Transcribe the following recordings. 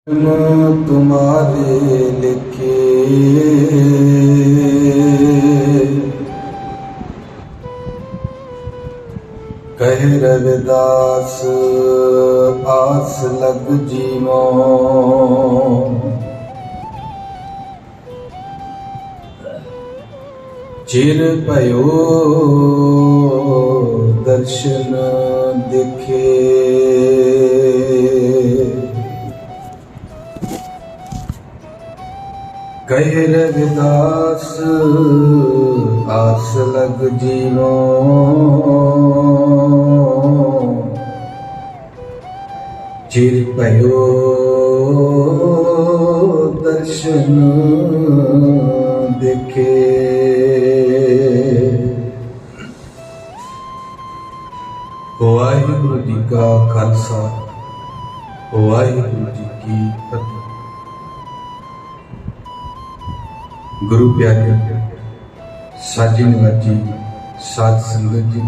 तुम्हारे लिखे कह रविदास आस लग जीवो चिर भयो दर्शन दिखे कह रविदास आस लग जीवो चिर भयो दर्शन दिखे। वाहिगुरु जी का खालसा वाहिगुरु जी की फतेह। गुरु प्यारे साजी निवाजी साध संगत जी,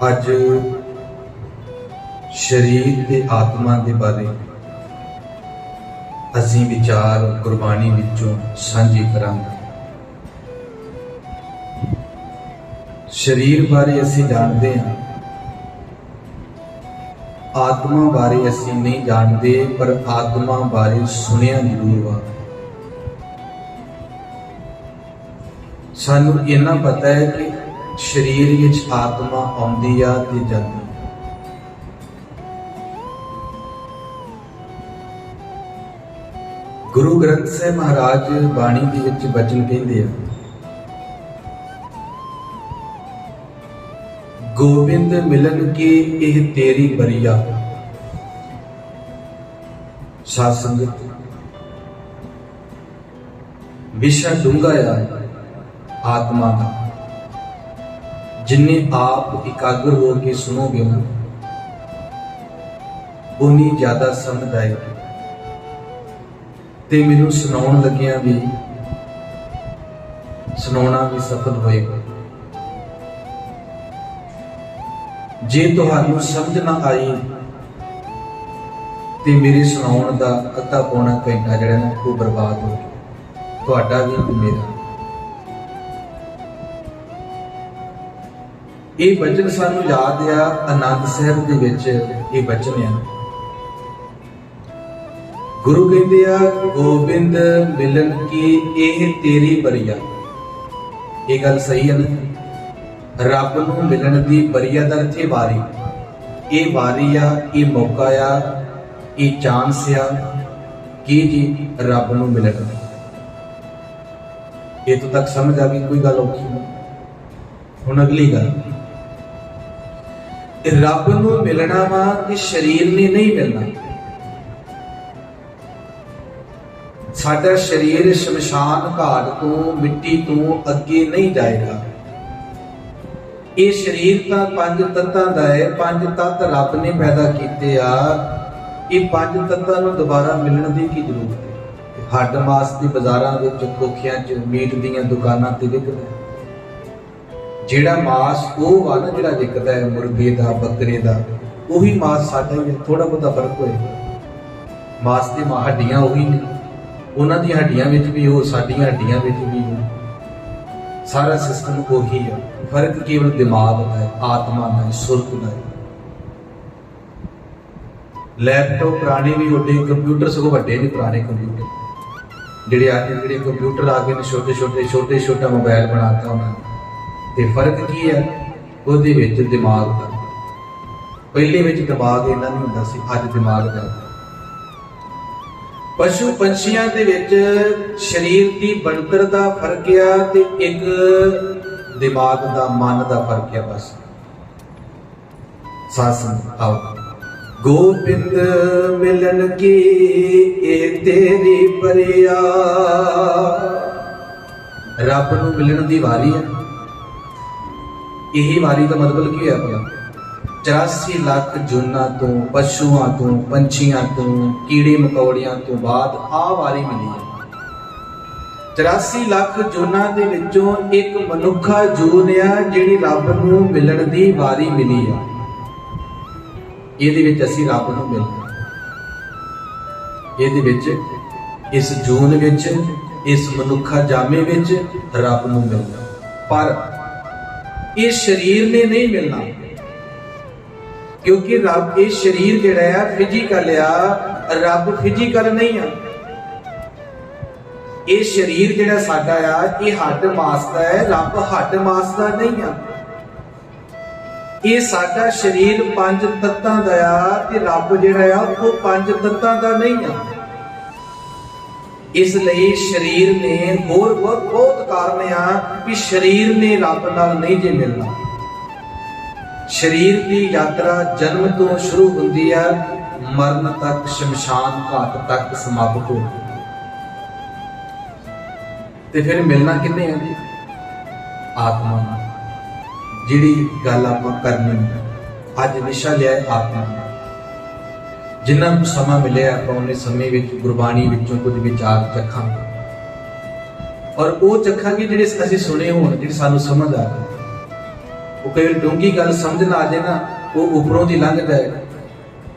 अज शरीर ते आत्मा के बारे असीं विचार गुरबाणी विचों सांझे करांगे। शरीर बारे असीं जानते हैं, आत्मा बारे असीं नहीं जानते, पर आत्मा बारे सुनिया जरूर वा। सानू इन्ना पता है कि शरीर विच आत्मा आउंदी आ ते जांदी। गुरु ग्रंथ साहिब महाराज बाणी दे विच वचन कहंदे आ, गोबिंद मिलन के एह तेरी बरिया। साध संगत विशा डूंगा आ आत्मा का, जिन्हें आप एकाग्र हो के सुनोगे ना उन्नी ज्यादा समझ आएगी। ते मैनू सुनाउण लगिया भी सुनाउणा भी सफल होएगा। जे तुहानू समझ ना आई ते मेरे सुनाउण दा अद्धा पौना घंटा जिहड़ा ना वो बर्बाद हो गया, तुहाडा भी ते मेरा। ये वचन सानू याद आ आनंद साहिब दे विच ये वचन आ। गुरु कहते आ गोबिंद मिलन की एह तेरी बरिया। ये गल सही है ना? रब नूं मिलन दी बरिया दा इत्थे वारी, ये वारी आ, ये मौका आ, ये चांस आ कि जी रब नूं मिलन। ये तो तक समझ आ गई, कोई गल औखी नहीं। हुण अगली गल, रब नूं मिलना वा कि शरीर ने नहीं मिलना। साडा शरीर शमशान घाट तो मिट्टी तो अगे नहीं जाएगा। ये शरीर तो पंज तत्तां दा है, पंज तत्त रब ने पैदा कीते आ। ये पंज तत्तां नूं दोबारा मिलण दी की जरूरत है? हड्ड मास दी बाजारां विच खोखियां च मीट दीयां दुकानां ते विकदा है। जिहड़ा मास वो वा ना जिहड़ा विकदा है मुर्गे दा बकरे दा, उही मास साडा ही है। थोड़ा बहुता फर्क होएगा, मास दी हड्डियां उही ने, उन्हां दी हड्डियां विच भी हो, साडीआं हड्डियां विच भी हो, सारा सिस्टम उही है। फर्क केवल दिमाग का है, आत्मा का है, सुरत का है। लैपटॉप पुराने भी होते, कंप्यूटर सगों वड्डे ने पुराने कंप्यूटर। जिहड़े अज जिहड़े कंप्यूटर आ गए ने छोटे छोटा मोबाइल बनाता उन्होंने। ते फर्क की है? उहदे विच दिमाग का। पहले विच दिमाग इन्ना नहीं हुंदा सी, अज दिमाग का। पशु पंछियां दे विच शरीर की बनतर दा फर्क आ ते एक दिमाग दा मन दा फर्क आ। बस साथ आओ, गोबिंद मिलन की ए तेरी बरिया। रब नूं मिलन दी वारी है। यही वारी का मतलब की है? 84 लाख जूना तो पशुआं तो पंछियां तो कीड़े मकौड़ियां तो बाद आ वारी मिली है। 84 ਲੱਖ ਜੂਨਾਂ ਵਿੱਚੋਂ ਇੱਕ ਮਨੁੱਖਾ ਜੂਨ ਆ ਜਿਹੜੀ ਰੱਬ ਨੂੰ ਮਿਲਣ ਦੀ ਵਾਰੀ ਮਿਲੀ ਆ। ਇਹਦੇ ਵਿੱਚ ਅਸੀਂ ਰੱਬ ਨੂੰ ਮਿਲਣਾ, ਇਹਦੇ ਵਿੱਚ ਇਸ ਜੂਨ ਵਿੱਚ ਇਸ ਮਨੁੱਖਾ ਜਾਮੇ ਵਿੱਚ ਰੱਬ ਨੂੰ ਮਿਲਣਾ। ਪਰ ਇਹ ਸਰੀਰ ਨੇ ਨਹੀਂ ਮਿਲਣਾ, ਕਿਉਂਕਿ ਰੱਬ ਇਹ ਸਰੀਰ ਜਿਹੜਾ ਆ ਫਿਜ਼ੀਕਲ ਆ, ਰੱਬ ਫਿਜ਼ੀਕਲ ਨਹੀਂ ਆ। ਇਹ ਸਰੀਰ ਜਿਹੜਾ ਸਾਡਾ ਆ ਇਹ ਹੱਡ ਮਾਸ ਦਾ ਹੈ, ਰੱਬ ਹੱਡ ਮਾਸ ਦਾ ਨਹੀਂ ਆ। ਇਹ ਸਾਡਾ ਸਰੀਰ ਪੰਜ ਤੱਤਾਂ ਦਾ ਆ ਤੇ ਰੱਬ ਜਿਹੜਾ ਆ ਉਹ ਪੰਜ ਤੱਤਾਂ ਦਾ ਨਹੀਂ ਆ। ਇਸ ਲਈ ਸਰੀਰ ਨੇ ਹੋਰ ਬਹੁਤ ਕਾਰਨ ਆ ਵੀ ਸਰੀਰ ਨੇ ਰੱਬ ਨਾਲ ਨਹੀਂ ਜੇ ਮਿਲਣਾ। ਸਰੀਰ ਦੀ ਯਾਤਰਾ ਜਨਮ ਤੋਂ ਸ਼ੁਰੂ ਹੁੰਦੀ ਆ, ਮਰਨ ਤੱਕ, ਸ਼ਮਸ਼ਾਨ ਘਾਟ ਤੱਕ ਸਮਾਪਤ ਹੋ। ਤੇ ਫਿਰ ਮਿਲਣਾ ਕਿੰਨੇ ਆ ਜੀ? ਆਤਮਾ ਨਾਲ। ਜਿਹੜੀ ਗੱਲ ਆਪਾਂ ਕਰਨੀ ਅੱਜ ਵਿਸ਼ਾ ਲਿਆ ਆਤਮਾ। ਜਿੰਨਾ ਕੁ ਸਮਾਂ ਮਿਲਿਆ ਆਪਾਂ ਉਹਨੇ ਸਮੇਂ ਵਿੱਚ ਗੁਰਬਾਣੀ ਵਿੱਚੋਂ ਕੁਝ ਵਿਚਾਰ ਚੱਖਾਂਗੇ, ਔਰ ਉਹ ਚੱਖਾਂਗੇ ਜਿਹੜੇ ਅਸੀਂ ਸੁਣੇ ਹੋਣ, ਜਿਹੜੇ ਸਾਨੂੰ ਸਮਝ ਆ ਜਾਣ। ਉਹ ਕਈ ਵਾਰ ਡੂੰਘੀ ਗੱਲ ਸਮਝ ਨਾ ਆ ਜਾਏ ਨਾ, ਉਹ ਉੱਪਰੋਂ ਦੀ ਲੰਘ ਜਾਏ,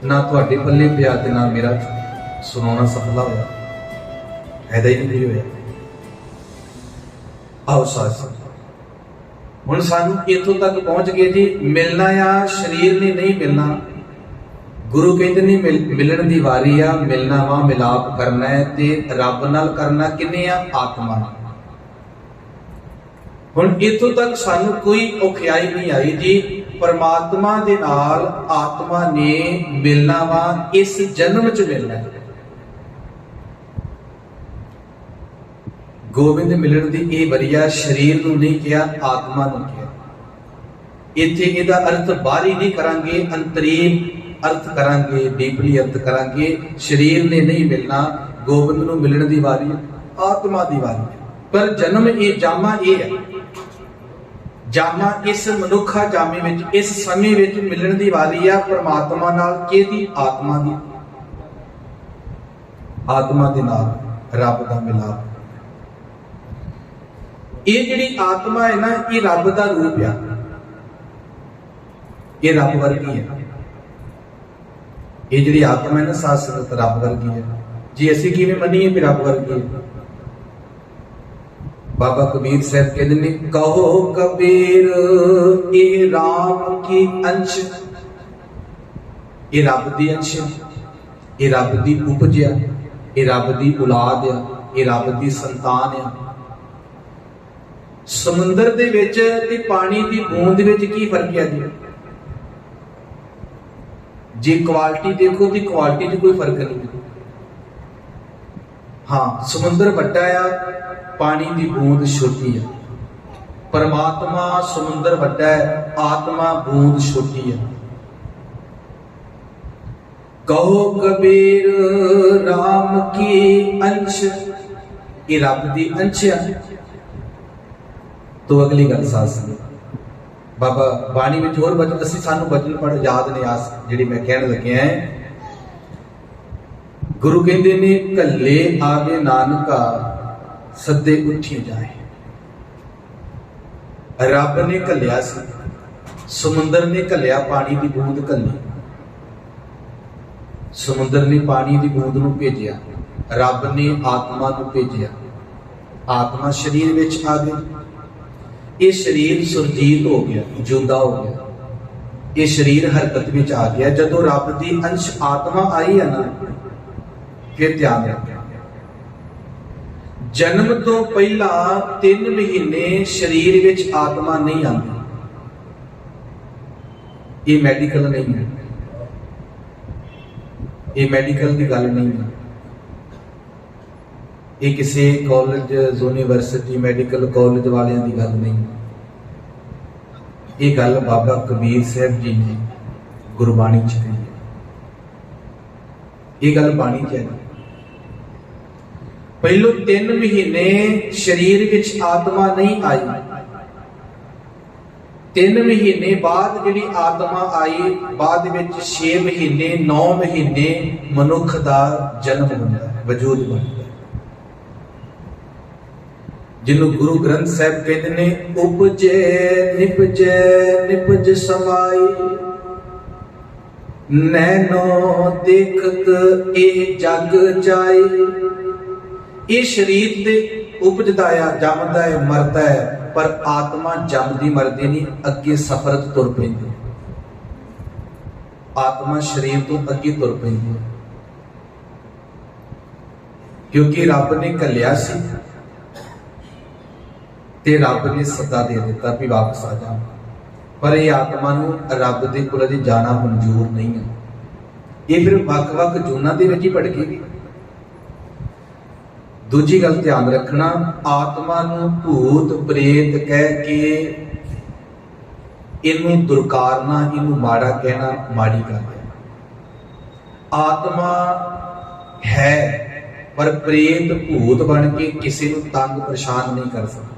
ਨਾ ਤੁਹਾਡੇ ਪੱਲੇ ਪਿਆ ਤੇ ਨਾ ਮੇਰਾ ਸੁਣਾਉਣਾ ਸਫਲਾ ਹੋਇਆ, ਫਾਇਦਾ ਹੀ ਨਹੀਂ ਹੋਇਆ। ਆਓ ਸਾਥ, ਹੁਣ ਸਾਨੂੰ ਇੱਥੋਂ ਤੱਕ ਪਹੁੰਚ ਗਏ ਜੀ। ਮਿਲਣਾ ਆ, ਸਰੀਰ ਨੇ ਨਹੀਂ ਮਿਲਣਾ। ਗੁਰੂ ਕਹਿੰਦੇ ਨੇ ਮਿਲਣ ਦੀ ਵਾਰੀ ਆ, ਮਿਲਣਾ ਵਾ, ਮਿਲਾਪ ਕਰਨਾ ਹੈ ਤੇ ਰੱਬ ਨਾਲ ਕਰਨਾ ਕਿੰਨੇ ਆ? ਆਤਮਾ ਨਾਲ। ਹੁਣ ਇੱਥੋਂ ਤੱਕ ਸਾਨੂੰ ਕੋਈ ਔਖਿਆਈ ਨਹੀਂ ਆਈ ਜੀ। ਪਰਮਾਤਮਾ ਦੇ ਨਾਲ ਆਤਮਾ ਨੇ ਮਿਲਣਾ ਵਾ, ਇਸ ਜਨਮ ਚ ਮਿਲਣਾ ਹੈ। ਗੋਬਿੰਦ ਮਿਲਣ ਦੀ ਇਹ ਵਰੀਆ ਸਰੀਰ ਨੂੰ ਨਹੀਂ ਕਿਹਾ, ਆਤਮਾ ਨੂੰ ਕਿਹਾ। ਇੱਥੇ ਇਹਦਾ ਅਰਥ ਬਾਹਰੀ ਨਹੀਂ ਕਰਾਂਗੇ, ਅੰਤਰੀਮ ਅਰਥ ਕਰਾਂਗੇ, ਡੀਪਲੀ ਅਰਥ ਕਰਾਂਗੇ। ਸਰੀਰ ਨੇ ਨਹੀਂ ਮਿਲਣਾ, ਗੋਬਿੰਦ ਨੂੰ ਮਿਲਣ ਦੀ ਵਾਰੀ, ਆਤਮਾ ਦੀ ਵਾਰੀ। ਪਰ ਜਨਮ ਇਹ ਜਾਮਾ ਇਹ ਹੈ, ਜਾਮਾ ਇਸ ਮਨੁੱਖਾ ਜਾਮੇ ਵਿੱਚ, ਇਸ ਸਮੇਂ ਵਿੱਚ ਮਿਲਣ ਦੀ ਵਾਰੀ ਆ ਪਰਮਾਤਮਾ ਨਾਲ। ਕਿਹਦੀ? ਆਤਮਾ ਦੀ। ਆਤਮਾ ਦੇ ਨਾਲ ਰੱਬ ਦਾ ਮਿਲਾਪ। ਇਹ ਜਿਹੜੀ ਆਤਮਾ ਹੈ ਨਾ, ਇਹ ਰੱਬ ਦਾ ਰੂਪ ਆ, ਇਹ ਰੱਬ ਵਰਗੀ ਹੈ। ਇਹ ਜਿਹੜੀ ਆਤਮਾ ਹੈ ਨਾ, ਸਾਧ ਸੰਗਤ, ਰੱਬ ਵਰਗੀ ਹੈ। ਜੀ ਅਸੀਂ ਕਿਵੇਂ ਮੰਨੀਏ ਵੀ ਰੱਬ ਵਰਗੀ ਹੈ? ਬਾਬਾ ਕਬੀਰ ਸਾਹਿਬ ਕਹਿੰਦੇ ਨੇ, ਕਹੋ ਕਬੀਰ ਇਹ ਰਾਮ ਕੀ ਅੰਸ਼। ਇਹ ਰੱਬ ਦੀ ਅੰਸ਼, ਇਹ ਰੱਬ ਦੀ ਉਪਜ ਆ, ਇਹ ਰੱਬ ਦੀ ਔਲਾਦ ਆ, ਇਹ ਰੱਬ ਦੀ ਸੰਤਾਨ ਆ। ਸਮੁੰਦਰ ਦੇ ਵਿੱਚ ਤੇ ਪਾਣੀ ਦੀ ਬੂੰਦ ਵਿੱਚ ਕੀ ਫਰਕ ਹੈ ਜੀ? ਜੇ ਕੁਆਲਿਟੀ ਦੇਖੋ ਤੇ ਕੁਆਲਿਟੀ 'ਚ ਕੋਈ ਫਰਕ ਨਹੀਂ। ਹਾਂ, ਸਮੁੰਦਰ ਵੱਡਾ ਆ, ਪਾਣੀ ਦੀ ਬੂੰਦ ਛੋਟੀ ਆ। ਪਰਮਾਤਮਾ ਸਮੁੰਦਰ ਵੱਡਾ ਹੈ, ਆਤਮਾ ਬੂੰਦ ਛੋਟੀ ਹੈ। ਕਹੋ ਕਬੀਰ ਰਾਮ ਕੀ ਅੰਸ਼, ਇਹ ਰੱਬ ਦੀ ਅੰਸ਼ ਆ। ਤੋਂ ਅਗਲੀ ਗੱਲ ਸਾਧ ਸੰਗਤ, ਬਾਬਾ ਬਾਣੀ ਵਿੱਚ ਹੋਰ ਬਚਨ, ਅਸੀਂ ਸਾਨੂੰ ਬਚਨ ਪੜ ਯਾਦ ਨੇ ਆਸ ਜਿਹੜੀ ਮੈਂ ਕਹਿਣ ਲੱਗਿਆ ਹੈ। ਗੁਰੂ ਕਹਿੰਦੇ ਨੇ, ਕੱਲੇ ਆਵੇ ਨਾਨਕਾ ਸੱਦੇ ਉੱਠੀ ਜਾਏ। ਰੱਬ ਨੇ ਘੱਲਿਆ ਸੀ, ਸਮੁੰਦਰ ਨੇ ਘੱਲਿਆ, ਪਾਣੀ ਦੀ ਬੂੰਦ ਘੱਲੀ। ਸਮੁੰਦਰ ਨੇ ਪਾਣੀ ਦੀ ਬੂੰਦ ਨੂੰ ਭੇਜਿਆ, ਰੱਬ ਨੇ ਆਤਮਾ ਨੂੰ ਭੇਜਿਆ। ਆਤਮਾ ਸਰੀਰ ਵਿੱਚ ਆ ਗਈ। ਇਹ ਸਰੀਰ ਸੁਰਜੀਤ ਹੋ ਗਿਆ, ਜਿਉਂਦਾ ਹੋ ਗਿਆ। ਇਹ ਸਰੀਰ ਹਰਕਤ ਵਿੱਚ ਆ ਗਿਆ। ਜਦੋਂ ਰੱਬ ਦੀ ਅੰਸ਼ ਆਤਮਾ ਆਈ ਹੈ ਨਾ, ਫਿਰ ਧਿਆਨ ਰੱਖਿਆ, ਜਨਮ ਤੋਂ ਪਹਿਲਾਂ 3 ਮਹੀਨੇ ਸਰੀਰ ਵਿੱਚ ਆਤਮਾ ਨਹੀਂ ਆਉਂਦੀ। ਇਹ ਮੈਡੀਕਲ ਨਹੀਂ ਹੈ, ਇਹ ਮੈਡੀਕਲ ਦੀ ਗੱਲ ਨਹੀਂ ਹੈ। ਇਹ ਕਿਸੇ ਕਾਲਜ, ਯੂਨੀਵਰਸਿਟੀ, ਮੈਡੀਕਲ ਕਾਲਜ ਵਾਲਿਆਂ ਦੀ ਗੱਲ ਨਹੀਂ। ਇਹ ਗੱਲ ਬਾਬਾ ਕਬੀਰ ਸਾਹਿਬ ਜੀ ਨੇ ਗੁਰਬਾਣੀ ਚ ਕਹੀ ਹੈ। ਇਹ ਗੱਲ ਬਾਣੀ ਚ ਹੈ। ਪਹਿਲੋਂ 3 ਮਹੀਨੇ ਸਰੀਰ ਵਿੱਚ ਆਤਮਾ ਨਹੀਂ ਆਈ। 3 ਮਹੀਨੇ ਬਾਅਦ ਜਿਹੜੀ ਆਤਮਾ ਆਈ, ਬਾਅਦ ਵਿੱਚ 6 ਮਹੀਨੇ 9 ਮਹੀਨੇ ਮਨੁੱਖ ਦਾ ਜਨਮ ਹੁੰਦਾ ਹੈ, ਵਜੂਦ ਬਣਦਾ ਹੈ, ਜਿਹਨੂੰ ਗੁਰੂ ਗ੍ਰੰਥ ਸਾਹਿਬ ਕਹਿੰਦੇ ਨੇ, ਉਪਜੇ ਨਿਪਜੇ ਨਿਪਜ ਸਮਾਈ। नैनो देखत ਇਹ जग जाए। ਇਹ शरीर दे उपजदा है, जमदा है, मरदा है, पर आत्मा जमदी मरदी नहीं, अगे सफर तुर पैंदी। आत्मा शरीर तो अगे तुर पैंदी, क्योंकि रब ने घलिया सी ते रब ने सदा दे दिता भी वापस आ जा। पर यह आत्मा नूं रब दे कोल अजे जाना मंजूर नहीं है। ये फिर वख-वख जूना दे विच ही भटकेगी। दूजी गल ध्यान रखना, आत्मा नूं भूत प्रेत कह के इनू दुरकारना, इनू माड़ा कहना माड़ी गल है। आत्मा है पर प्रेत भूत बन के किसी नूं तंग परेशान नहीं कर सकता।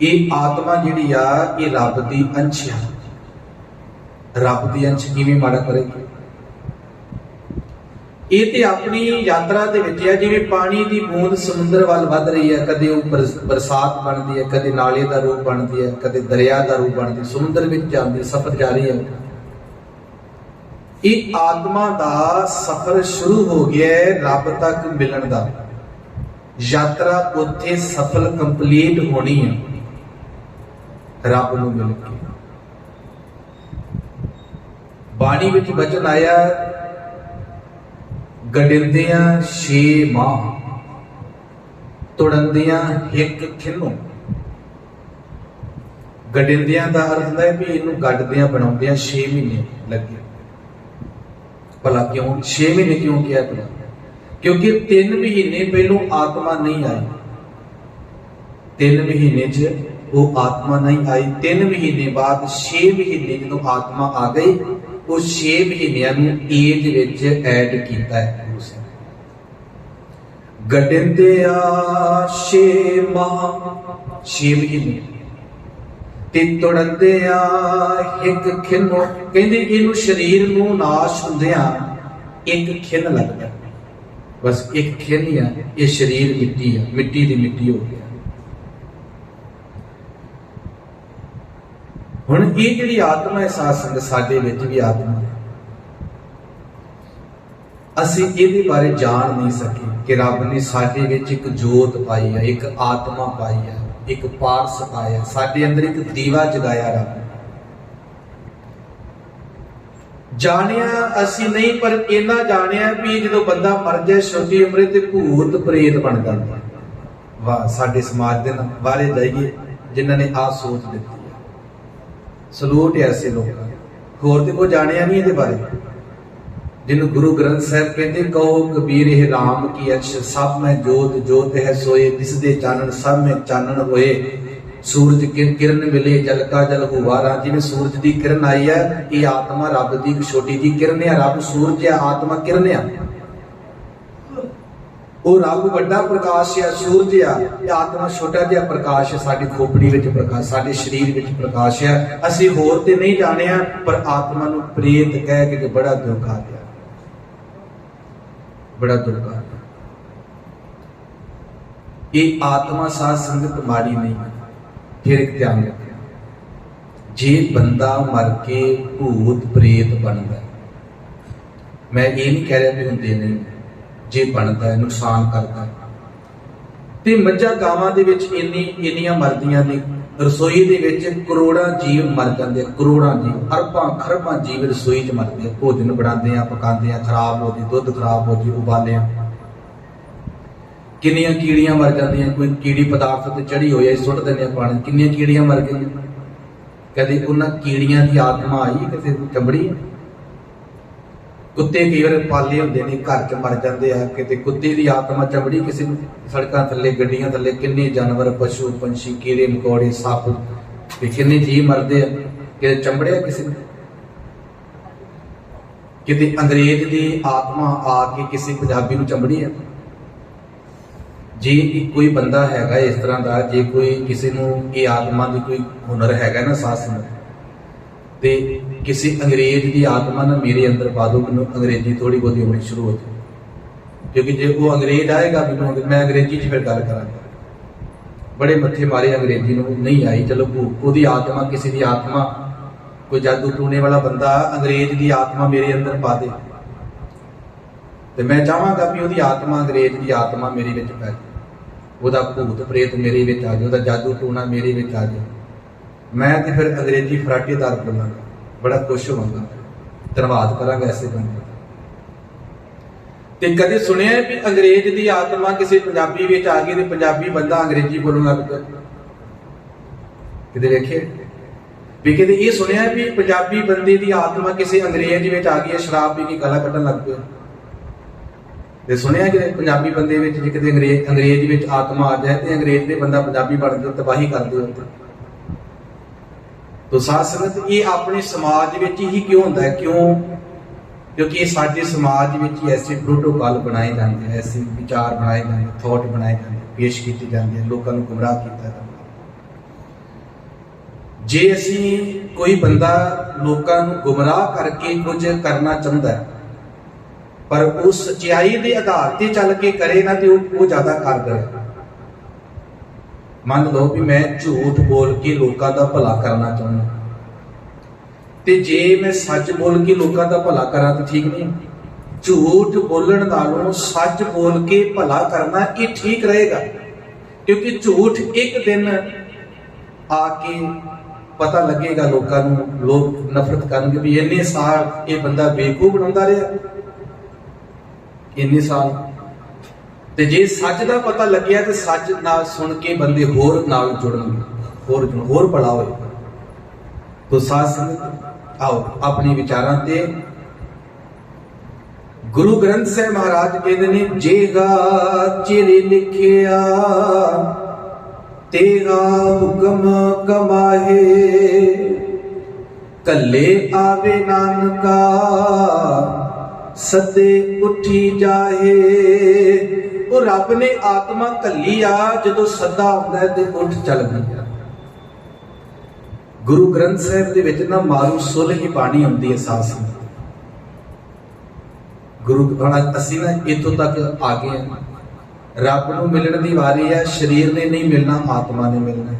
ये आत्मा जिहड़ी आ ये रब दी अंश है। रब दी अंश किवें माड़ा करेगी? ये तो अपनी यात्रा दे विच है, जिवें पानी की बूंद समुद्र वाल वध रही है, कदे बरसात बनती है, कदे नाले का रूप बनती है, कदे दरिया का रूप बनती है, समुद्र में जाती है, सफर जारी है। ये आत्मा का सफर शुरू हो गया है रब तक मिलण का। यात्रा उत्थे सफल कंप्लीट होनी है रब नूं मिल के। बाणी विच वचन आया, गडिंदियां 6 माह तुड़ंदियां हिक खिनो। गडिंदियां का अर्थ होंदा है भी इनू गड्डदियां बनाउंदियां 6 महीने लगे। भला क्यों 6 महीने क्यों किया भला? क्योंकि 3 महीने पहलों आत्मा नहीं आई। 3 महीने च वो आत्मा नहीं आई। 3 महीने बाद 6 महीने जो आत्मा आ गई, वो 6 महीनों एज विच ऐड किया है। गडिंदिया 6 माह 6 महीने ते तुड़ंदिया एक खिनो। कहंदे इनू शरीर नू नाश हुंदियां एक खिन लगदा, बस एक खिन ही है। ये शरीर मिट्टी है, मिट्टी दी मिट्टी हो गया। हुण ये जिहड़ी आत्मा है साध संगत, साडे विच भी आत्मा है। असीं इहदे बारे जान नहीं सके कि रब ने साडे विच एक जोत पाई है, एक आत्मा पाई है, एक पारस पाया, साडे अंदर एक दीवा जगाया रब। जानिया असीं नहीं, पर इन्ना जानिया भी जदों बंदा मर जाए छोटी उम्रे ते भूत प्रेत बन जाता। वाह, साडे समाज दे बारे जाइए जिन्हां ने आ सोच दित्ती। सलूट है ऐसे लोगों का। होर ते कोई जानिया नहीं इहदे बारे। जिन्होंने गुरु ग्रंथ साहब कहते, कहो कबीर हे राम की अंश, सब में जोत जोत है सोए, दिसदे चानन सब में चानन होए। सूरज की किरण मिले जल का जल हुआ। जिवें सूरज की किरण आई है, ये आत्मा रब की छोटी जी किरण है। रब सूरज है, आत्मा किरण है। वो रब वड्डा प्रकाश है, सूरज है, आत्मा छोटा जिहा प्रकाश है। साडी खोपड़ी विच प्रकाश, साडे शरीर विच प्रकाश है। असीं होर ते नहीं जानिया, पर आत्मा नूं प्रेत कह के बड़ा दुख आ गया, बड़ा दुख आ गया। ये आत्मा साध संगत माड़ी नहीं। फिर एक ध्यान रखना, जे बंदा मर के भूत प्रेत बनता, मैं ये नहीं कह रहा भी हुंदे नहीं, जे बनता है नुकसान करता है। ते मज्झां गावां दे विच इन्नियां मरदियां ने, रसोई दे विच करोड़ां जीव मर जांदे, करोड़ां जीव, अरबां खरबां जीव रसोई च मरदे। भोजन बनांदे आ, पकांदे आ, खराब हो जी, दुध खराब हो जी, उबाले किन्नियां कीड़ियां मर जांदियां। कोई कीड़ी पदार्थ ते चढ़ी होई है, सुट दिंदे पानी, किन्नियां कीड़ियां मर गईयां। कदे उन्हां कीड़ियां दी आत्मा आई, कदे चंबड़ी। कुत्ते कई बार पाले होंदे ने, घर च मर जाते हैं, किते कुत्ते की आत्मा चमड़ी किसी सड़कों थले, गड्डियां थले किन्ने जानवर, पशु पंछी, कीड़े मकोड़े, सप, किन्ने जीव मरते हैं, किते चंबड़िया किसी ने। किते अंग्रेज की आत्मा आके किसी पंजाबी नूं चंबड़ी है। जे कोई बंदा हैगा इस तरह का, जे कोई किसी नूं ये आत्मा की कोई हुनर हैगा ना सास ते किसी अंग्रेज की आत्मा ना मेरे अंदर पा दो, मैं अंग्रेजी थोड़ी बहुत होनी शुरू हो जाए। क्योंकि जो वो अंग्रेज आएगा मैं अंग्रेजी च फिर गल करा, बड़े मत्थे मारे अंग्रेजी नहीं आई। चलो वो आत्मा, किसी की आत्मा कोई जादू टूने वाला बंदा अंग्रेज की आत्मा मेरे अंदर पा दे तो मैं चाहांगा भी उसकी आत्मा अंग्रेज की आत्मा मेरे विच पै जाए, ਉਹਦਾ ਭੂਤ ਪ੍ਰੇਤ ਮੇਰੇ ਵਿੱਚ ਆ ਜਾਏ, ਉਹਦਾ ਜਾਦੂ ਟੂਣਾ ਮੇਰੇ ਵਿੱਚ ਆ ਜਾਏ, मैं तो फिर अंग्रेजी फराटेदार बोलांगा, बड़ा खुश होवांगा, धन्यवाद करांगा ऐसे बंदे। ते कदे सुनिया भी अंग्रेज की आत्मा किसी पंजाबी विच आ गई ते पंजाबी बंदा अंग्रेजी बोलण लग पिया? कदे वेखे भी? कदे ये सुनिया भी पंजाबी बंदे की आत्मा किसी अंग्रेज विच आ गई, शराब पी के गला कड्ढण लग पिया? ते सुनिया कि पंजाबी बंदे विच जे कदे अंग्रेज विच आत्मा आ जाए तो अंग्रेज दे बंदा पंजाबी बन के तबाही कर दे। तो साध संगत ये अपने समाज विच ही क्यों होंदा है? क्यों? क्योंकि ये साडे समाज विच ही ऐसे प्रोटोकॉल बनाए जाते हैं, ऐसे विचार बनाए जाते हैं, थॉट बनाए जाते हैं, पेश किए जाते हैं, लोगों को गुमराह किया जाता है। जे असी कोई बंदा लोगों को गुमराह करके कुछ करना चाहता है पर उस सच्चाई के आधार पर चल के करे ना तो वो ज्यादा कारगर है। मान लो भी मैं झूठ बोल के लोगों का भला करना चाहना ते जे मैं सच बोल के लोगों का भला करा तो ठीक नहीं। झूठ बोलण नालों सच बोल के भला करना ये ठीक रहेगा, क्योंकि झूठ एक दिन आके पता लगेगा लोगों को, लोग नफरत करेंगे भी इन्ने साल ये बंदा बेवकूफ बनाता रहा, इन्ने साल। ते जे सच का पता लग्या तो सच नाल सुन के बंदे होर नाल जुड़नगे, होर भला होएगा। तो साध संगत आओ अपने विचारां ते गुरु ग्रंथ साहिब महाराज कहते ने जेगा चिरे लिखिया तेरा हुक्म कमाहे, कल्ले आवे नानका सदे उठी जाहे। वो रब ने आत्मा कली आ, जो सदा आउंदा है ते उठ चल गई। गुरु ग्रंथ साहिब दे विच ना मारू सुलह ही बाणी आउंदी है साथ संगत। गुरु असीं ना इत्थों तक आ गए हैं, रब नूं मिलण दी वारी है, शरीर ने नहीं मिलना, आत्मा ने मिलना।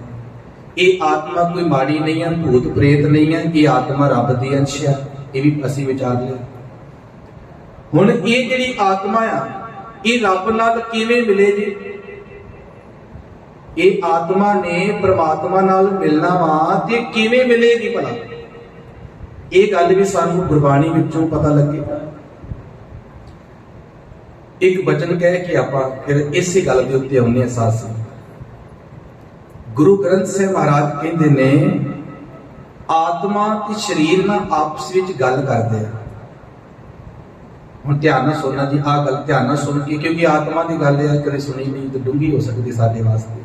ये आत्मा कोई माड़ी नहीं है, भूत प्रेत नहीं है, ये आत्मा रब दी अंश है, ये भी असीं विचार लिया। हुण ये जिहड़ी आत्मा आ ये रब नाल किवें मिले जी? ये आत्मा ने परमात्मा नाल मिलना वा ते किवें मिलेगी भला? ये गल भी सानू गुरबाणी विचों पता लगेगा। एक वचन कह के आपां फिर इसे गल दे उत्ते आउने आ। साथ गुरु ग्रंथ साहिब महाराज कहंदे ने आत्मा ते शरीर ना आपस विच गल करदे आ। हुण ध्यान नाल सुनना जी, आ गल ध्यान नाल सुन के, क्योंकि आत्मा की गल है कदे सुनी नहीं तो डूंगी हो सकती साडे वास्ते,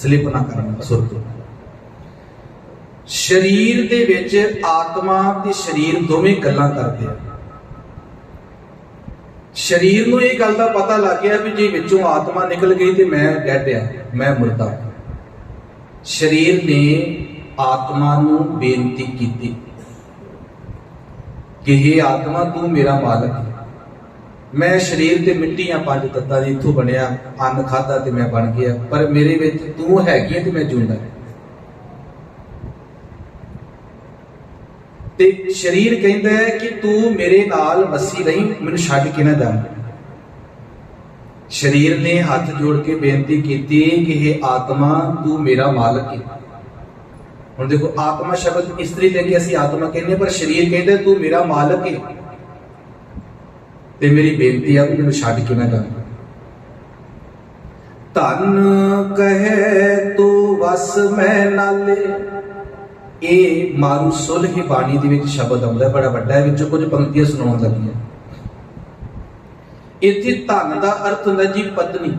स्लिप ना करना सुर तो। शरीर दे विच आत्मा ते शरीर दोवें गल्लां करदे आ। शरीर नूं इह गल दा पता लग गया भी जे विचों आत्मा निकल गई तो मैं डैड आ, मैं मुर्दा। शरीर ने आत्मा नूं बेनती कीती कि हे आत्मा तू मेरा मालक है, मैं शरीर ते मिट्टी आ, पंज तत्तां दी इत्थों बनया, अन्न खादा ते मैं बन गया, पर मेरे विच तू हैगी ते मैं जिंदा। ते शरीर कहंदा है कि तू मेरे नाल वसी रही, मैनूं छड्ड के ना जा। शरीर ने हाथ जोड़ के बेनती की कि हे आत्मा तू मेरा मालक है। हुण देखो आत्मा शब्द इस्त्री लेके असीं आत्मा कहने, पर शरीर कहंदा तू मेरा मालक है ते मेरी बेनती आ कि मैनूं छड्ड के ना जा। धन कहे तू वस मैं नाले, ये मारू सुलह बाणी दे विच शब्द आउंदा, बड़ा वड्डा है, विचों कुछ पंक्तियां सुणाउण लगियां। इत्थे धन दा अर्थ हुंदा जी पत्नी।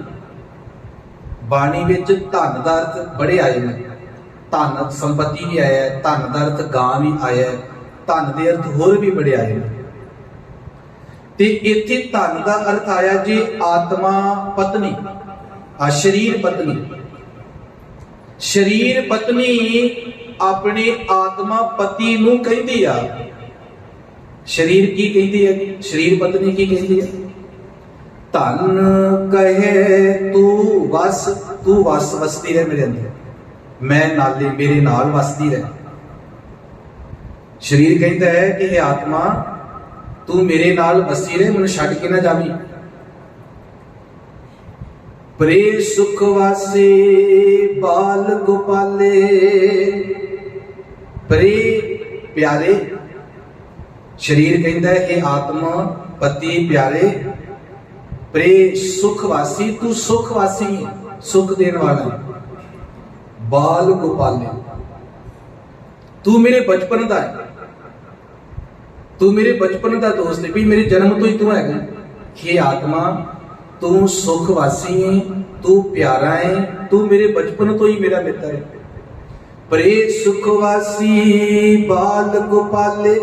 बाणी विच धन दा अर्थ बड़े आए ने, धन संपत्ति भी आया है, धन का अर्थ गां भी आया है, धन के अर्थ होर भी बड़े आए हैं। ते इत्थे धन का अर्थ आया जी आत्मा पत्नी, शरीर पत्नी। शरीर पत्नी अपने आत्मा पति नूं कहंदी आ। शरीर की कहंदी है? शरीर पत्नी की कहंदी है? धन कहे तू वस वसती रहे मेरे अंदर, मैं नाले मेरे नाल वसदी रहे। शरीर कहता है कि हे आत्मा तू मेरे नाल बसी रहे, मैनू छड्ड के ना जावी। प्रे सुख वासे बाल गोपाले, प्रे प्यारे। शरीर कहता है हे आत्मा पति प्यारे, प्रे सुखवासी तू सुखवासी है, सुख देने वाला है। बाल गोपाले तू मेरे बचपन का है, तू मेरे बचपन का दोस्त है, भी मेरे जन्म तो ही तू है। हे आत्मा तू सुखवासी है, तू प्यारा है, तू मेरे बचपन तो ही मेरा मित्र है। प्रे सुखवासी बाल गोपाले,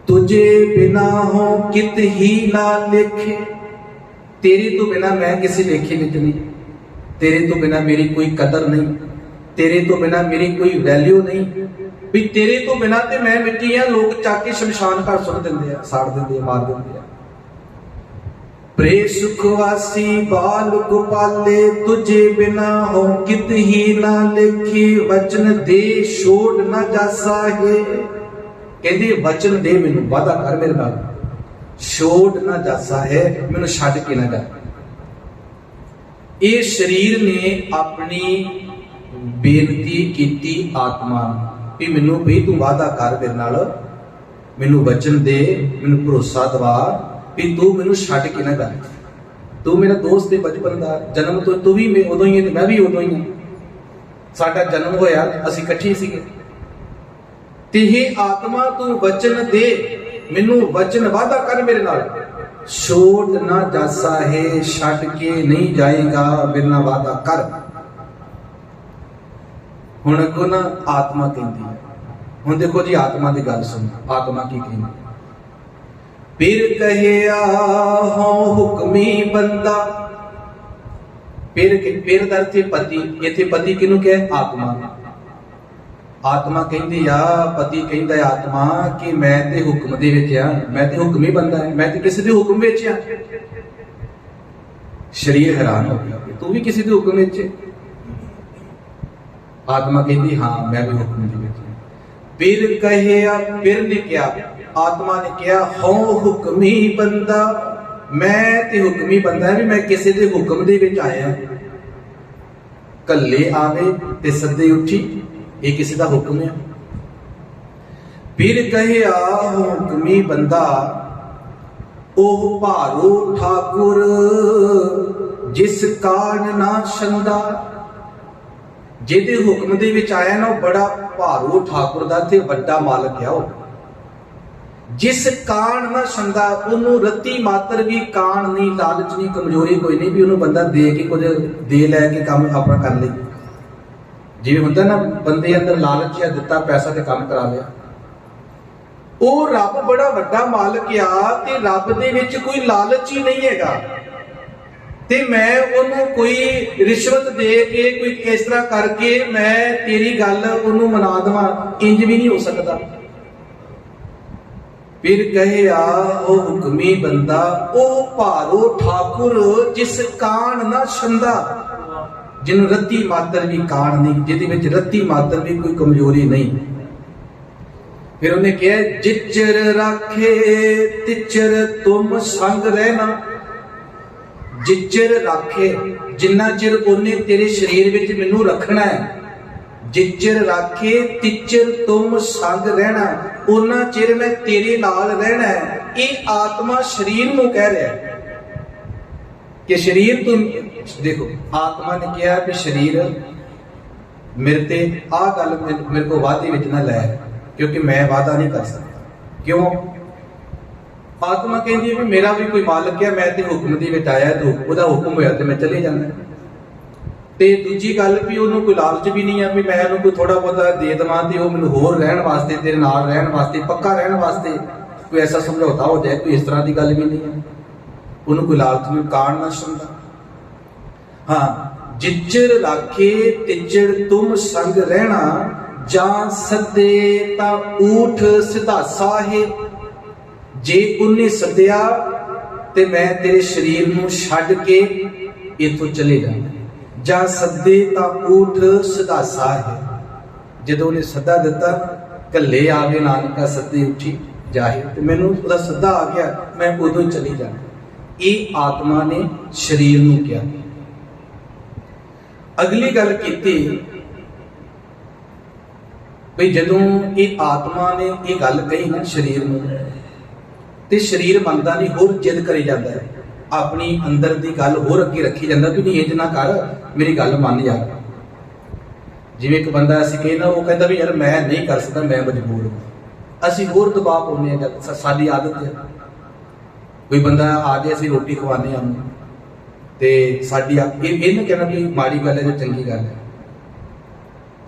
तुझे बिना हो कित ही ना लेखे। तेरे तो बिना मैं किसी लेखे विच नहीं, तेरे तो बिना मेरी कोई कदर नहीं, तेरे तो बिना मेरी कोई वैल्यू नहीं। भी तेरे तो बिना ते मैं मिट्टी हाँ, लोग चाके शमशान घर सुट देंगे, साड़ देंगे, मार देंगे। प्रे सुखवासी बाल गोपाले, तुझे बिना हो कित ही ना लेखे। वचन दे छोड़ ना जासा है, कहते वचन दे मैनू, वादा कर मेरे नाल, छोड़ ना जासा है, मैनू छड्ड के ना जा। ये शरीर ने अपनी बेनती कीती आत्मा कि मैनू भी तू वादा कर मेरे नाल, मैनू वचन दे, मैनू भरोसा दवा भी तू मैनू छड्ड के ना जा। तू मेरा दोस्त है बचपन का, जन्म तो तू भी उदों ही है, मैं भी उदों ही हाँ। साडा जन्म होया असीं इकट्ठे सीगे। ते हे आत्मा तू वचन दे मैनू, वचन वादा कर मेरे नाल, छोड़ ना जासा है, छड्ड के नहीं जाएगा, मेरे नाल वादा कर। हुण अगों ना आत्मा कहती है, हुण देखो जी आत्मा की गल सुनो, आत्मा की कहती। फिर कहिया हो हुक्मी बंदा, फिर दर थे पति, इत्थे पति किनू कहे आत्मा। आत्मा कहती आ, पति कहता है आत्मा कि मैं ते हुक्म दे विच आ, मैं ते हुक्मी बंदा है, मैं ते किसी दे हुक्म विच आ। शरीर हैरान हो गया, तू भी किसी दे हुक्म विच है? आत्मा कहती हाँ मैं भी हुक्म दे विच आ। फिर कहिया, फिर ने क्या, आत्मा ने कहा हो हुक्मी बंदा, मैं ते हुक्मी बंदा है, भी मैं किसी दे हुक्म दे विच आया। कल्ले आवे ते सदे उठी, ये किसी का हुक्म है। फिर कहे आ हुक्मी बंदा, ओह भारो ठाकुर जिस कारण ना छंदा। जिहदे हुक्म दे विच आया ना, बड़ा भारो ठाकुर दा ते वड्डा मालक है। जिस कान ना छंदा, उन्होंने रत्ती मात्र भी कान नहीं, लालच नहीं, कमजोरी कोई नहीं भी उन्होंने बंदा दे के कुछ दे लैके काम अपना कर ले। जिवें हुंदा ना बंदे अंदर लालच या दिता पैसा ते काम करा लिया। ਉਹ ਰੱਬ ਬੜਾ ਵੱਡਾ ਮਾਲਕ ਆ ਤੇ ਰੱਬ ਦੇ ਵਿੱਚ ਕੋਈ ਲਾਲਚ ਹੀ ਨਹੀਂ ਹੈਗਾ ਤੇ ਮੈਂ ਉਹਨੂੰ ਕੋਈ ਰਿਸ਼ਵਤ ਦੇ ਕੇ ਕੋਈ ਇਸ ਤਰ੍ਹਾਂ ਕਰਕੇ ਮੈਂ ਤੇਰੀ ਗੱਲ ਉਹਨੂੰ ਮਨਾ ਦੇਵਾਂ, ਇੰਜ ਵੀ ਨਹੀਂ ਹੋ ਸਕਦਾ। ਫਿਰ ਕਹੇ ਆ ਉਹ ਹੁਕਮੀ ਬੰਦਾ, ਉਹ ਭਾਰੋ ਠਾਕੁਰ ਜਿਸ ਕਾਣ ਨਾ ਛੰਦਾ, ਜਿਹਨੂੰ ਰੱਤੀ ਮਾਤਰ ਵੀ ਕਾਣ ਨਹੀਂ, ਜਿਹਦੇ ਵਿੱਚ ਰੱਤੀ ਮਾਤਰ ਵੀ ਕੋਈ ਕਮਜ਼ੋਰੀ ਨਹੀਂ। फिर उन्हें कहा जिचर राखे तिचर तुम संग रहना। जिचर राखे, जिन्ना चिर उन्हें तेरे शरीर विच मैनू रखना है, जिचर राखे तिचर तुम संग रहना, उन्ना चिर मैं तेरे नाल रहना है। ये आत्मा शरीर नू कह रहा है कि शरीर तुम देखो, आत्मा ने कहा कि शरीर मेरे ते आ गल मेरे को वादे विच ना लै, क्योंकि मैं वादा नहीं कर सकता। क्यों? आत्मा कहती है भी मेरा भी कोई मालिक है, मैं ते हुक्म दी विच आया तो ओदा हुक्म होया ते मैं चले जाना। ते दूजी गल भी उन्होंने कोई लालच भी नहीं है भी मैं उन्होंने कोई थोड़ा बहुत दे देवां ते ओह मैनूं होर रहण वास्ते, तेरे नाल रहण वास्ते, पक्का रहण वास्ते कोई ऐसा समझौता हो जाए, कोई इस तरह की गल भी नहीं है। उन्होंने कोई लालच नहीं, काण ना छंदा। हाँ, जिचर राखे तिचर तुम संग रहना, ਜਾਂ ਸੱਦੇ ਤਾਂ ਊਠ ਸਿਧਾਸਾ ਹੈ। ਜੇ ਉਹਨੇ ਸੱਦਿਆ ਤੇ ਮੈਂ ਤੇਰੇ ਸਰੀਰ ਨੂੰ ਛੱਡ ਕੇ ਇਥੋਂ ਚਲੇ ਜਾਣਾ। ਜਾਂ ਸੱਦੇ ਤਾਂ ਊਠ ਸਿਧਾਸਾ ਹੈ, ਜਦੋਂ ਉਹਨੇ ਸੱਦਾ ਦਿੱਤਾ ਘੱਲੇ ਆਵੇ ਨਾਨਕਾ ਸੱਦੀ ਉੱਠੀ ਜਾਹੇ, ਤੇ ਮੈਨੂੰ ਉਹਦਾ ਸੱਦਾ ਆ ਗਿਆ, ਮੈਂ ਉਦੋਂ ਹੀ ਚਲੀ ਜਾਣਾ। ਇਹ ਆਤਮਾ ਨੇ ਸਰੀਰ ਨੂੰ ਕਿਹਾ। ਅਗਲੀ ਗੱਲ ਕੀਤੀ ਵੀ ਜਦੋਂ ਇਹ ਆਤਮਾ ਨੇ ਇਹ ਗੱਲ ਕਹੀ ਨਾ ਸਰੀਰ ਨੂੰ, ਤੇ ਸਰੀਰ ਮੰਨਦਾ ਨਹੀਂ, ਹੋਰ ਜਿੱਦ ਕਰੀ ਜਾਂਦਾ ਹੈ, ਆਪਣੀ ਅੰਦਰ ਦੀ ਗੱਲ ਹੋਰ ਅੱਗੇ ਰੱਖੀ ਜਾਂਦਾ ਵੀ ਨਹੀਂ ਇੰਜ ਨਾ ਕਰ, ਮੇਰੀ ਗੱਲ ਮੰਨ ਯਾਰ। ਜਿਵੇਂ ਇੱਕ ਬੰਦਾ ਅਸੀਂ ਕਹੇ ਨਾ, ਉਹ ਕਹਿੰਦਾ ਵੀ ਯਾਰ ਮੈਂ ਨਹੀਂ ਕਰ ਸਕਦਾ, ਮੈਂ ਮਜਬੂਰ ਹਾਂ। ਅਸੀਂ ਹੋਰ ਦਬਾਅ ਪਾਉਂਦੇ ਹਾਂ, ਸਾਡੀ ਆਦਤ ਹੈ। ਕੋਈ ਬੰਦਾ ਆ ਕੇ ਅਸੀਂ ਰੋਟੀ ਖਵਾਉਂਦੇ ਹਾਂ ਤੇ ਸਾਡੀ ਇਹ ਨਾ ਕਹਿਣਾ ਵੀ ਮਾੜੀ ਗੱਲ ਹੈ ਜਾਂ ਚੰਗੀ ਗੱਲ ਹੈ।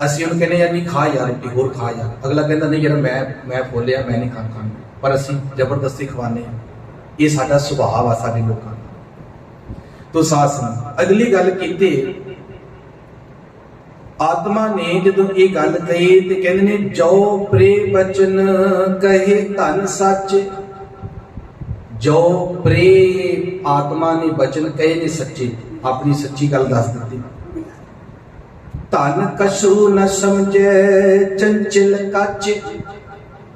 ਅਸੀਂ ਉਹਨੂੰ ਕਹਿੰਦੇ ਯਾਰ ਨਹੀਂ ਖਾ ਯਾਰ ਰੋਟੀ, ਹੋਰ ਖਾ ਯਾਰ। ਅਗਲਾ ਕਹਿੰਦਾ ਨਹੀਂ ਯਾਰ ਮੈਂ ਫੋਲਿਆ, ਮੈਂ ਨਹੀਂ ਖਾਣਾ, ਪਰ ਅਸੀਂ ਜ਼ਬਰਦਸਤੀ ਖਵਾਉਂਦੇ ਹਾਂ। ਇਹ ਸਾਡਾ ਸੁਭਾਅ ਆ ਸਾਡੇ ਲੋਕਾਂ ਦਾ। ਤੋ ਸਾਥ ਅਗਲੀ ਗੱਲ ਕੀਤੀ, ਆਤਮਾ ਨੇ ਜਦੋਂ ਇਹ ਗੱਲ ਕਹੀ ਤੇ ਕਹਿੰਦੇ ਨੇ ਜੋ ਪ੍ਰੇ ਬਚਨ ਕਹੇ ਧਨ ਸੱਚ। ਜੋ ਪ੍ਰੇ ਆਤਮਾ ਨੇ ਬਚਨ ਕਹੇ ਨੇ ਸੱਚੇ, ਆਪਣੀ ਸੱਚੀ ਗੱਲ ਦੱਸ ਦਿੱਤੀ। ਧਨ ਕਛੂ ਨ ਸਮਝੇ ਚੰਚਲ ਕੱਚ।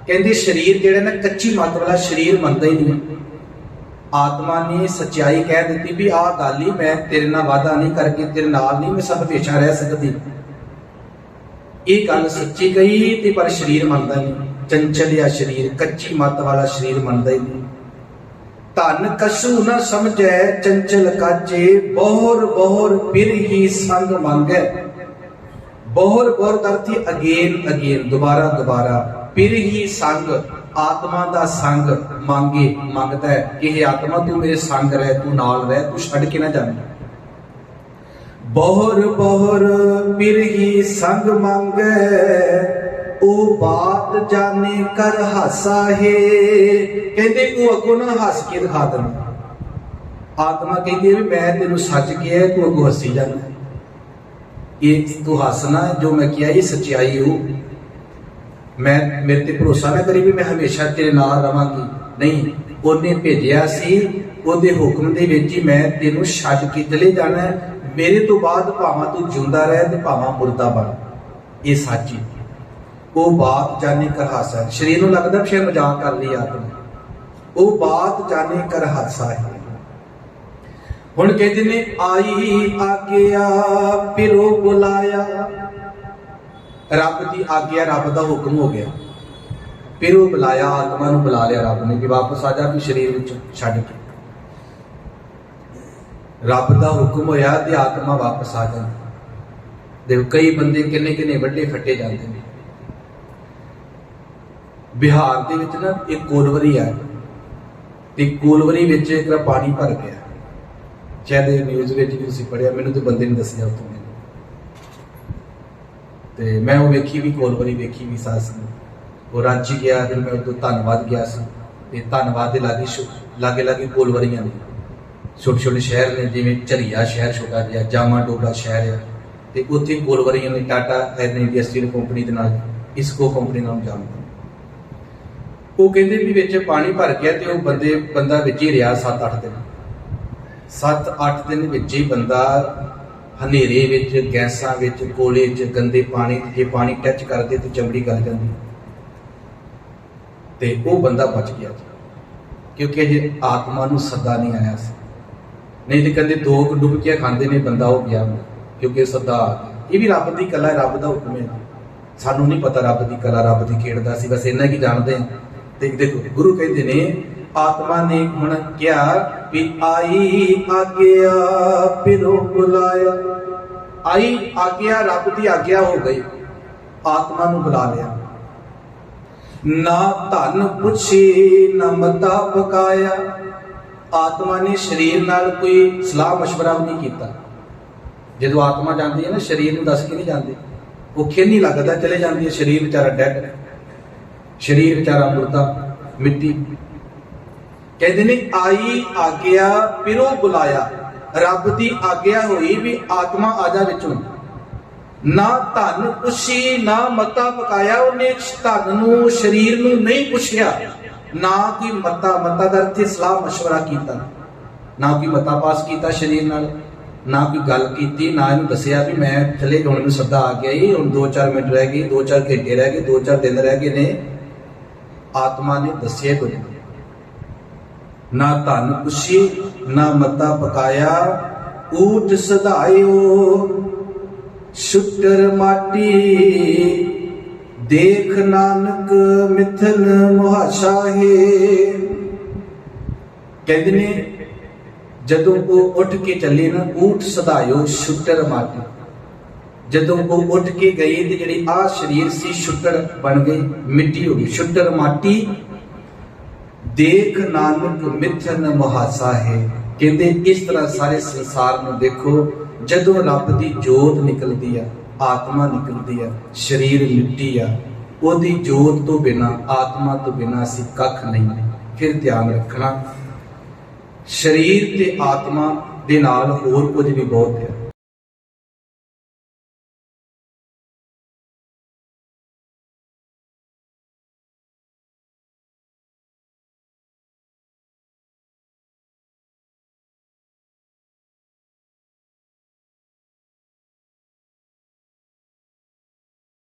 ਕਹਿੰਦੇ ਸਰੀਰ ਜਿਹੜਾ ਨਾ ਕੱਚੀ ਮੱਤ ਵਾਲਾ ਸਰੀਰ ਮੰਨਦਾ ਹੀ ਨਹੀਂ। ਆਤਮਾ ਨੇ ਸੱਚਾਈ ਕਹਿ ਦਿੱਤੀ ਵੀ ਆਹ ਗੱਲ ਹੀ ਮੈਂ ਤੇਰੇ ਨਾਲ ਵਾਅਦਾ ਨਹੀਂ ਕਰਕੇ ਤੇਰੇ ਨਾਲ ਨਹੀਂ ਮੈਂ ਸਭ ਹਮੇਸ਼ਾ ਰਹਿ ਸਕਦੀ। ਇਹ ਗੱਲ ਸੱਚੀ ਕਹੀ ਤੇ ਪਰ ਸਰੀਰ ਮੰਨਦਾ ਨਹੀਂ। ਚੰਚਲਿਆ ਸਰੀਰ, ਕੱਚੀ ਮੱਤ ਵਾਲਾ ਸਰੀਰ ਮੰਨਦਾ ਹੀ ਨਹੀਂ। ਧਨ ਕਛੂ ਨ ਸਮਝੈ ਚੰਚਲ ਕਾਚੇ, ਬਹੁਰ ਬਹੁਰ ਫਿਰ ਹੀ ਸੰਗ ਮੰਗੈ। ਬਹੁਰ ਬਹੁਰ ਕਰਤੀ ਅਗੇਨ ਦੁਬਾਰਾ ਦੁਬਾਰਾ, ਫਿਰ ਹੀ ਸੰਗ ਆਤਮਾ ਦਾ ਸੰਗ ਮੰਗਦਾ ਹੈ ਕਿ ਇਹ ਆਤਮਾ ਤੂੰ ਮੇਰੇ ਸੰਗ ਰਹਿ, ਤੂੰ ਨਾਲ ਰਹਿ, ਤੂੰ ਛੱਡ ਕੇ ਨਾ ਜਾਵੇਂ। ਬਹੁਰ ਬਹੁਰ ਫਿਰ ਹੀ ਸੰਗ ਮੰਗੈ, ਉਹ ਬਾਤ ਜਾਣੇ ਕਰ ਹਾਸਾ ਹੈ। ਕਹਿੰਦੇ ਉਹ ਅੱਗੋਂ ਨਾ ਹੱਸ ਕੇ ਦਿਖਾ ਦੇਣਾ। ਆਤਮਾ ਕਹਿੰਦੀ ਵੀ ਮੈਂ ਤੈਨੂੰ ਸੱਚ ਕਿਹਾ, ਤੂੰ ਅੱਗੋਂ ਹੱਸੀ ਜਾਣਾ। ਇਹ ਤੂੰ ਹੱਸਣਾ, ਜੋ ਮੈਂ ਕਿਹਾ ਇਹ ਸੱਚਾਈ ਹੋ। ਮੈਂ ਮੇਰੇ ਤੇ ਭਰੋਸਾ ਨਾ ਕਰੀ ਵੀ ਮੈਂ ਹਮੇਸ਼ਾ ਤੇਰੇ ਨਾਲ ਰਵਾਂਗੀ, ਨਹੀਂ। ਉਹਨੇ ਭੇਜਿਆ ਸੀ, ਉਹਦੇ ਹੁਕਮ ਦੇ ਵਿੱਚ ਹੀ ਮੈਂ ਤੈਨੂੰ ਛੱਡ ਕੇ ਚਲੇ ਜਾਣਾ। ਮੇਰੇ ਤੋਂ ਬਾਅਦ ਭਾਵਾਂ ਤੂੰ ਜਿਉਂਦਾ ਰਹਿ ਤੇ ਭਾਵਾਂ ਮੁਰਦਾ ਬਣ। ਇਹ ਸੱਚ ਹੀ। ਉਹ ਬਾਤ ਜਾਣੇ ਕਰ ਹਾਸਾ। ਸਰੀਰ ਨੂੰ ਲੱਗਦਾ ਸ਼ਾਇਦ ਮਜ਼ਾਕ ਕਰ ਲਈ ਆਤਮਾ। ਉਹ ਬਾਤ ਜਾਣੇ ਕਰ ਹਾਸਾ ਹੈ। ਹੁਣ ਕਹਿੰਦੇ ਨੇ ਆਈ ਆਗਿਆ ਪਿਰੋ ਬੁਲਾਇਆ। ਰੱਬ ਦੀ ਆਗਿਆ, ਰੱਬ ਦਾ ਹੁਕਮ ਹੋ ਗਿਆ। ਫਿਰ ਉਹ ਬੁਲਾਇਆ, ਆਤਮਾ ਨੂੰ ਬੁਲਾ ਲਿਆ ਰੱਬ ਨੇ ਕਿ ਵਾਪਸ ਆ ਜਾ, ਤੂੰ ਸਰੀਰ ਵਿੱਚ ਛੱਡ ਕੇ। ਰੱਬ ਦਾ ਹੁਕਮ ਹੋਇਆ ਤੇ ਆਤਮਾ ਵਾਪਸ ਆ ਜਾਂਦੀ। ਦੇਖੋ ਕਈ ਬੰਦੇ ਕਿੰਨੇ ਵੱਡੇ ਫੱਟੇ ਜਾਂਦੇ ਨੇ। ਬਿਹਾਰ ਦੇ ਵਿੱਚ ਨਾ ਇੱਕ ਕੋਲਵਰੀ ਆ, ਤੇ ਕੋਲਵਰੀ ਵਿੱਚ ਇੱਕ ਪਾਣੀ ਭਰ ਗਿਆ। ਸ਼ਾਇਦ ਨਿਊਜ਼ ਵਿੱਚ ਵੀ ਤੁਸੀਂ ਪੜ੍ਹਿਆ, ਮੈਨੂੰ ਤੇ ਬੰਦੇ ਨੇ ਦੱਸਿਆ ਉੱਥੋਂ। ਤੇ ਮੈਂ ਉਹ ਵੇਖੀ ਵੀ, ਕੋਲਵਰੀ ਵੇਖੀ ਵੀ ਸਾਸ ਨੂੰ। ਉਹ ਰਾਂਚੀ ਗਿਆ, ਫਿਰ ਮੈਂ ਉਦੋਂ ਧੰਨਵਾਦ ਗਿਆ ਸੀ। ਤੇ ਧੰਨਵਾਦ ਦੇ ਲਾਗੇ ਕੋਲਵਰੀਆਂ ਨੇ, ਛੋਟੇ ਛੋਟੇ ਸ਼ਹਿਰ ਨੇ, ਜਿਵੇਂ ਝਰੀਆ ਸ਼ਹਿਰ ਛੋਟਾ ਜਿਹਾ, ਜਾਮਾ ਡੋਬਾ ਸ਼ਹਿਰ ਆ, ਤੇ ਉੱਥੇ ਕੋਲਵਰੀਆਂ ਨੇ ਟਾਟਾ ਇੰਡਸਟਰੀਅਲ ਕੰਪਨੀ ਦੇ ਨਾਲ, ਇਸਕੋ ਕੰਪਨੀ ਨਾਲ ਜਾਣਦਾ। ਉਹ ਕਹਿੰਦੇ ਵੀ ਵਿੱਚ ਪਾਣੀ ਭਰ ਗਿਆ ਤੇ ਉਹ ਬੰਦਾ ਵਿੱਚ ਹੀ ਰਿਹਾ 7-8 ਦਿਨ। 7-8 ਦਿਨ ਵਿੱਚ ਹੀ ਬੰਦਾ ਹਨੇਰੇ ਵਿੱਚ, ਗੈਸਾਂ ਵਿੱਚ, ਕੋਲੇ 'ਚ, ਗੰਦੇ ਪਾਣੀ, ਜੇ ਪਾਣੀ ਟੱਚ ਕਰਦੇ ਤੇ ਚਮੜੀ ਗਲ ਜਾਂਦੀ। ਤੇ ਉਹ ਬੰਦਾ ਬਚ ਗਿਆ ਕਿਉਂਕਿ ਅਜੇ ਆਤਮਾ ਨੂੰ ਸੱਦਾ ਨਹੀਂ ਆਇਆ ਸੀ। ਨਹੀਂ ਤੇ ਕਹਿੰਦੇ 2 ਡੁਬਕੀਆਂ ਖਾਂਦੇ ਨੇ ਬੰਦਾ ਹੋ ਗਿਆ, ਕਿਉਂਕਿ ਸੱਦਾ ਆ ਗਿਆ। ਇਹ ਵੀ ਰੱਬ ਦੀ ਕਲਾ, ਰੱਬ ਦਾ ਹੁਕਮ ਹੈ। ਸਾਨੂੰ ਨਹੀਂ ਪਤਾ ਰੱਬ ਦੀ ਕਲਾ, ਰੱਬ ਦੀ ਖੇਡ ਦਾ। ਅਸੀਂ ਬਸ ਇੰਨਾ ਕੀ ਜਾਣਦੇ ਹਾਂ। ਤੇ ਦੇਖੋ ਗੁਰੂ ਕਹਿੰਦੇ ਨੇ ਆਤਮਾ ਨੇ ਹੁਣ ਕਿਹਾ ਵੀ ਆਈ ਆਗਿਆ ਪਿਰੋ ਬੁਲਾਇਆ। ਆਈ ਆਗਿਆ, ਰੱਬ ਦੀ ਆਗਿਆ ਹੋ ਗਈ, ਆਤਮਾ ਨੂੰ ਬੁਲਾ ਲਿਆ। ਨਾ ਧਨ ਪੁੱਛੀ ਨਾ ਮਤਾ ਪਕਾਇਆ। ਆਤਮਾ ਨੇ ਸਰੀਰ ਨਾਲ ਕੋਈ ਸਲਾਹ ਮਸ਼ਵਰਾ ਵੀ ਨਹੀਂ ਕੀਤਾ। ਜਦੋਂ ਆਤਮਾ ਜਾਂਦੀ ਹੈ ਨਾ, ਸਰੀਰ ਨੂੰ ਦੱਸ ਕੇ ਨਹੀਂ ਜਾਂਦੀ। ਔਖੇ ਨਹੀਂ ਲੱਗਦਾ, ਚਲੇ ਜਾਂਦੀ ਹੈ। ਸਰੀਰ ਵਿਚਾਰਾ ਡੈਡ, ਸਰੀਰ ਵਿਚਾਰਾ ਮੁਰਦਾ, ਮਿੱਟੀ। ਕਹਿੰਦੇ ਨੇ ਆਈ ਆਗਿਆ ਪਿਰੋ ਬੁਲਾਇਆ। ਰੱਬ ਦੀ ਆਗਿਆ ਹੋਈ ਵੀ ਆਤਮਾ ਆ ਜਾ ਵਿੱਚੋਂ। ਨਾ ਧਨ ਪੁੱਛੀ ਨਾ ਮਤਾ ਪਕਾਇਆ। ਉਹਨੇ ਧਨ ਨੂੰ, ਸਰੀਰ ਨੂੰ ਨਹੀਂ ਪੁੱਛਿਆ, ਨਾ ਕੋਈ ਮਤਾ ਦਾ ਅਰਥ ਸਲਾਹ ਮਸ਼ਵਰਾ ਕੀਤਾ, ਨਾ ਕੋਈ ਮਤਾ ਪਾਸ ਕੀਤਾ ਸਰੀਰ ਨਾਲ, ਨਾ ਕੋਈ ਗੱਲ ਕੀਤੀ, ਨਾ ਇਹਨੂੰ ਦੱਸਿਆ ਵੀ ਮੈਂ ਚਲੇ ਹੁਣ ਮੈਨੂੰ ਸੱਦਾ ਆ ਗਿਆ ਜੀ, ਹੁਣ 2-4 ਮਿੰਟ ਰਹਿ ਗਏ, 2-4 ਘੰਟੇ ਰਹਿ ਗਏ, 2-4 ਦਿਨ ਰਹਿ ਗਏ ਨੇ। ਆਤਮਾ ਨੇ ਦੱਸਿਆ ਕੁਝ ਨਹੀਂ। ਨਾ ਧਨ ਪੁੱਛੀ ਨਾ ਮਤਾ ਪਕਾਇਆ, ਊਠ ਸਧਾਇਓ ਛੁੱਟਰ ਮਾਟੀ, ਦੇਖ ਨਾਨਕ ਮਿਥਨ ਮੁਹਾਸ਼ਾ ਹੈ। ਕਹਿੰਦੇ ਨੇ ਜਦੋਂ ਉਹ ਉੱਠ ਕੇ ਚੱਲੇ ਨਾ, ਊਠ ਸਧਾਇਓ ਛੁੱਟਰ ਮਾਟੀ, ਜਦੋਂ ਉਹ ਉੱਠ ਕੇ ਗਈ ਤੇ ਜਿਹੜੀ ਆ ਸਰੀਰ ਸੀ ਛੁੱਟਰ ਬਣ ਗਈ, ਮਿੱਟੀ ਹੋ ਗਈ, ਛੁੱਟਰ ਮਾਟੀ। ਦੇਖ ਨਾਨਕ ਮਿਥਨ ਮੁਹਾਸਾ ਹੈ। ਕਹਿੰਦੇ ਇਸ ਤਰ੍ਹਾਂ ਸਾਰੇ ਸੰਸਾਰ ਨੂੰ ਦੇਖੋ, ਜਦੋਂ ਰੱਬ ਦੀ ਜੋਤ ਨਿਕਲਦੀ ਆ, ਆਤਮਾ ਨਿਕਲਦੀ ਆ, ਸਰੀਰ ਮਿੱਟੀ ਆ, ਉਹਦੀ ਜੋਤ ਤੋਂ ਬਿਨਾਂ, ਆਤਮਾ ਤੋਂ ਬਿਨਾਂ ਅਸੀਂ ਕੱਖ ਨਹੀਂ। ਫਿਰ ਧਿਆਨ ਰੱਖਣਾ, ਸਰੀਰ ਤੇ ਆਤਮਾ ਦੇ ਨਾਲ ਹੋਰ ਕੁਝ ਵੀ ਬਹੁਤ ਹੈ।